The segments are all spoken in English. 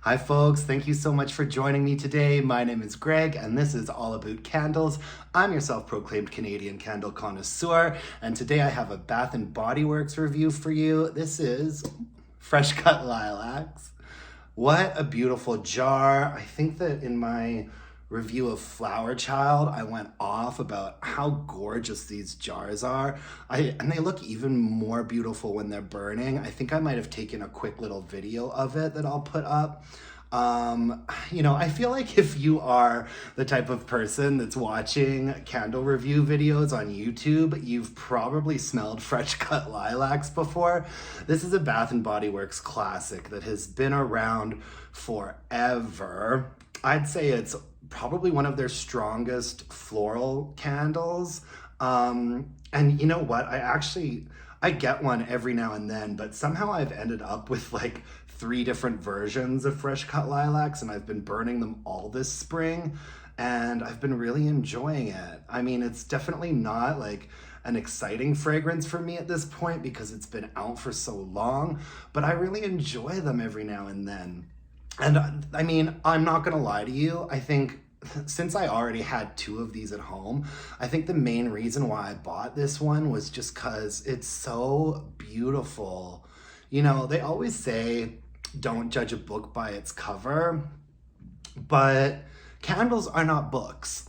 Hi folks, thank you so much for joining me today. My name is Greg and this is all about candles. I'm your self-proclaimed Canadian candle connoisseur, and today I have a Bath & Body Works review for you. This is Fresh Cut Lilacs. What a beautiful jar. I think that in my review of Flower Child, I went off about how gorgeous these jars are. And they look even more beautiful when they're burning. I think I might have taken a quick little video of it that I'll put up. I feel like if you are the type of person that's watching candle review videos on YouTube, you've probably smelled fresh cut lilacs before. This is a Bath & Body Works classic that has been around forever. I'd say it's probably one of their strongest floral candles. And you know what? I get one every now and then, but somehow I've ended up with like 3 different versions of fresh cut lilacs, and I've been burning them all this spring, and I've been really enjoying it. I mean, it's definitely not like an exciting fragrance for me at this point because it's been out for so long, but I really enjoy them every now and then. And I mean, I'm not gonna lie to you, I think since I already had 2 of these at home, I think the main reason why I bought this one was just because it's so beautiful. You know, they always say, don't judge a book by its cover, but candles are not books,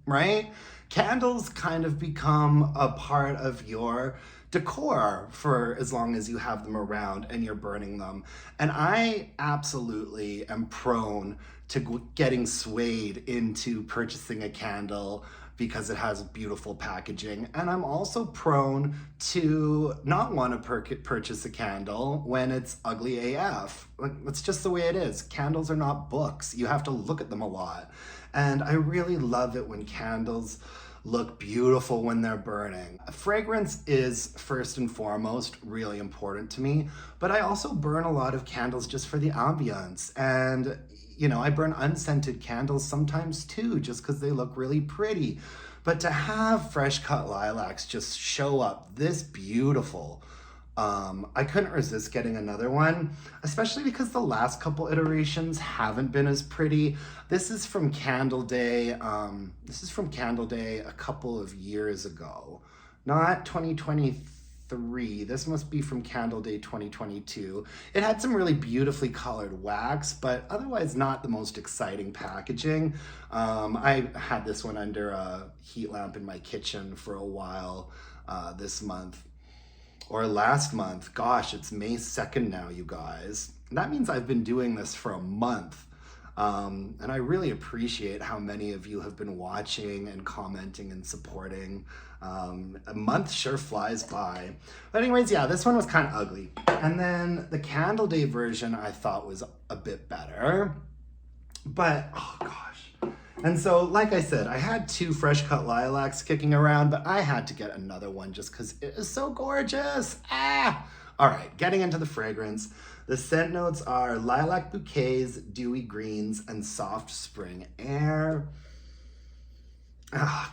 right? Candles kind of become a part of your decor for as long as you have them around and you're burning them. And I absolutely am prone to getting swayed into purchasing a candle because it has beautiful packaging. And I'm also prone to not want to purchase a candle when it's ugly AF. It's just the way it is. Candles are not books. You have to look at them a lot. And I really love it when candles look beautiful when they're burning. Fragrance is first and foremost really important to me, but I also burn a lot of candles just for the ambiance. And you know, I burn unscented candles sometimes too, just because they look really pretty. But to have fresh cut lilacs just show up this beautiful, I couldn't resist getting another one, especially because the last couple iterations haven't been as pretty. This is from Candle Day. This is from Candle Day a couple of years ago, not 2023. This must be from Candle Day 2022. It had some really beautifully colored wax, but otherwise not the most exciting packaging. I had this one under a heat lamp in my kitchen for a while this month. Or last month. Gosh, it's May 2nd now, you guys. That means I've been doing this for a month. And I really appreciate how many of you have been watching and commenting and supporting. A month sure flies by. But anyways, yeah, this one was kind of ugly. And then the Candle Day version I thought was a bit better. But, oh gosh. And so, like I said, I had 2 fresh cut lilacs kicking around, but I had to get another one just because it is so gorgeous. All right, getting into the fragrance. The scent notes are lilac bouquets, dewy greens, and soft spring air.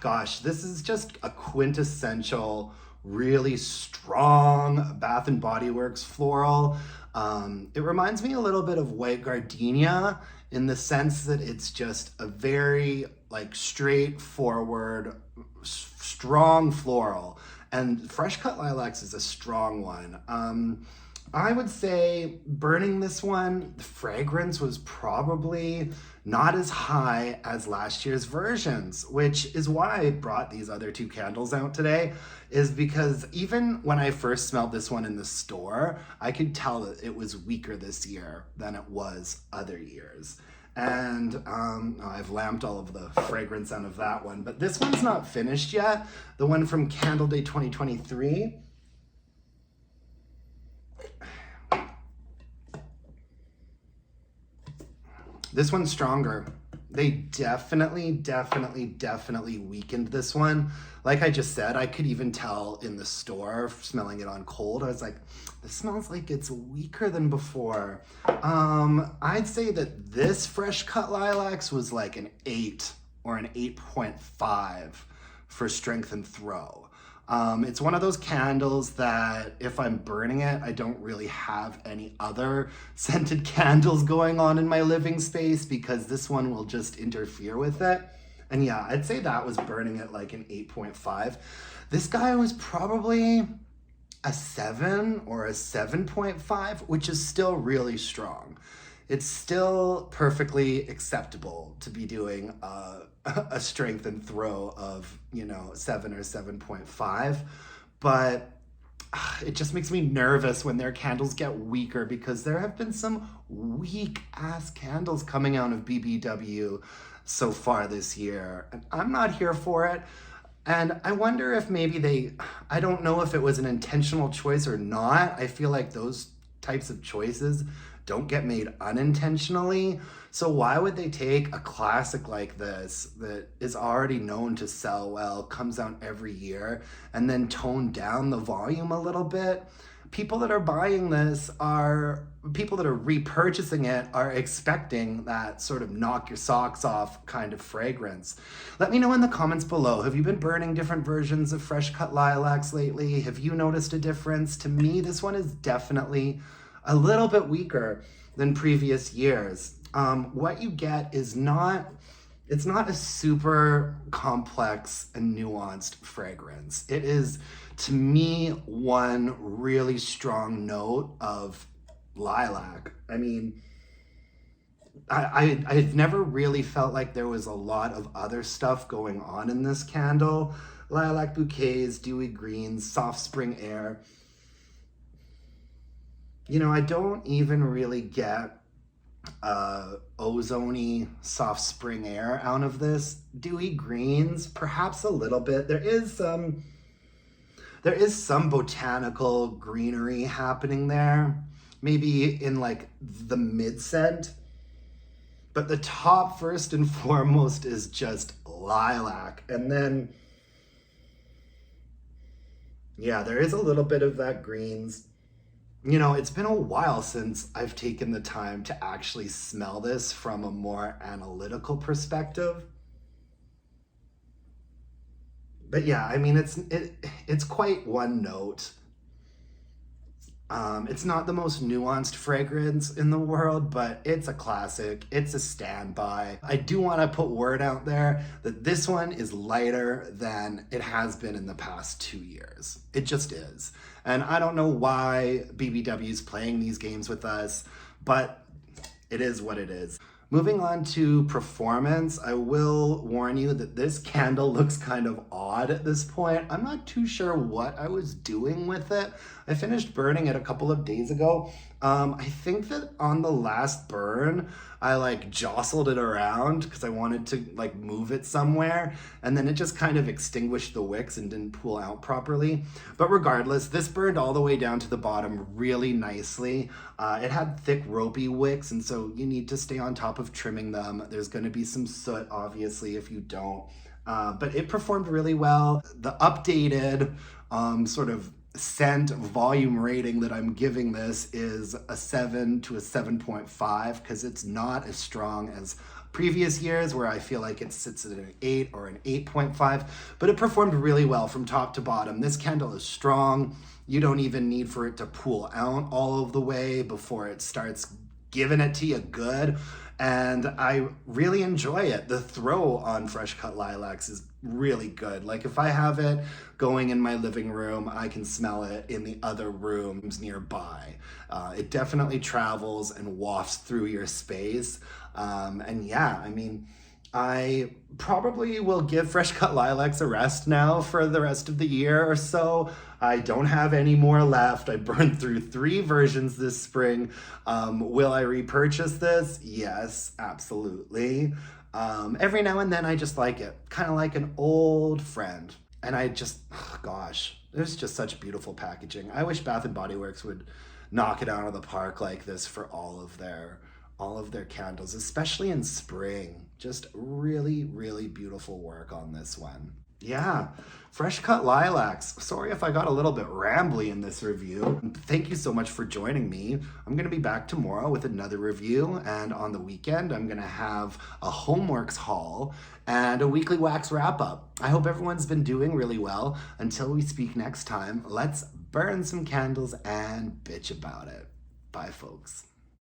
Gosh, this is just a quintessential, really strong Bath & Body Works floral. It reminds me a little bit of white gardenia in the sense that it's just a very like straightforward, strong floral. And fresh cut lilacs is a strong one. I would say burning this one, the fragrance was probably not as high as last year's versions, which is why I brought these other 2 candles out today, is because even when I first smelled this one in the store, I could tell that it was weaker this year than it was other years. And I've lamped all of the fragrance out of that one, but this one's not finished yet. The one from Candle Day 2023. This one's stronger. They definitely weakened this one. Like I just said, I could even tell in the store, smelling it on cold, I was like, this smells like it's weaker than before. I'd say that this fresh cut lilacs was like an 8 or an 8.5 for strength and throw. It's one of those candles that if I'm burning it, I don't really have any other scented candles going on in my living space because this one will just interfere with it. And yeah, I'd say that was burning at like an 8.5. This guy was probably a 7 or a 7.5, which is still really strong. It's still perfectly acceptable to be doing a strength and throw of, 7 or 7.5. But it just makes me nervous when their candles get weaker because there have been some weak ass candles coming out of BBW so far this year. And I'm not here for it. And I wonder if maybe I don't know if it was an intentional choice or not. I feel like those types of choices don't get made unintentionally. So why would they take a classic like this that is already known to sell well, comes out every year, and then tone down the volume a little bit? People that are buying this people that are repurchasing it are expecting that sort of knock your socks off kind of fragrance. Let me know in the comments below. Have you been burning different versions of fresh cut lilacs lately? Have you noticed a difference? To me, this one is definitely a little bit weaker than previous years. What you get is it's not a super complex and nuanced fragrance. It is, to me, one really strong note of lilac. I mean, I've never really felt like there was a lot of other stuff going on in this candle. Lilac bouquets, dewy greens, soft spring air. I don't even really get ozone-y soft spring air out of this. Dewy greens, perhaps a little bit. There is some botanical greenery happening there, maybe in like the mid scent. But the top, first and foremost, is just lilac. And then, yeah, there is a little bit of that greens. It's been a while since I've taken the time to actually smell this from a more analytical perspective. But yeah, I mean, it's quite one note. It's not the most nuanced fragrance in the world, but it's a classic. It's a standby. I do want to put word out there that this one is lighter than it has been in the past 2 years. It just is. And I don't know why BBW is playing these games with us, but it is what it is. Moving on to performance, I will warn you that this candle looks kind of odd at this point. I'm not too sure what I was doing with it. I finished burning it a couple of days ago. I think that on the last burn, I jostled it around because I wanted to move it somewhere, and then it just kind of extinguished the wicks and didn't pull out properly. But regardless, this burned all the way down to the bottom really nicely. It had thick ropey wicks, and so you need to stay on top of trimming them. There's going to be some soot, obviously, if you don't. But it performed really well. The updated sort of scent volume rating that I'm giving this is a 7 to a 7.5 because it's not as strong as previous years where I feel like it sits at an 8 or an 8.5, but it performed really well from top to bottom. This candle is strong. You don't even need for it to pool out all of the way before it starts giving it to you good. And I really enjoy it. The throw on fresh cut lilacs is really good. Like if I have it going in my living room, I can smell it in the other rooms nearby. It definitely travels and wafts through your space. And yeah, I mean, I probably will give fresh cut lilacs a rest now for the rest of the year or so. I don't have any more left. I burned through 3 versions this spring. Will I repurchase this? Yes, absolutely. Every now and then I just like it, kind of like an old friend. And gosh, there's just such beautiful packaging. I wish Bath and Body Works would knock it out of the park like this for all of their candles, especially in spring. Just really, really beautiful work on this one. Yeah, fresh cut lilacs. Sorry if I got a little bit rambly in this review. Thank you so much for joining me. I'm gonna be back tomorrow with another review, and on the weekend, I'm gonna have a homeworks haul and a weekly wax wrap up. I hope everyone's been doing really well. Until we speak next time, let's burn some candles and bitch about it. Bye, folks.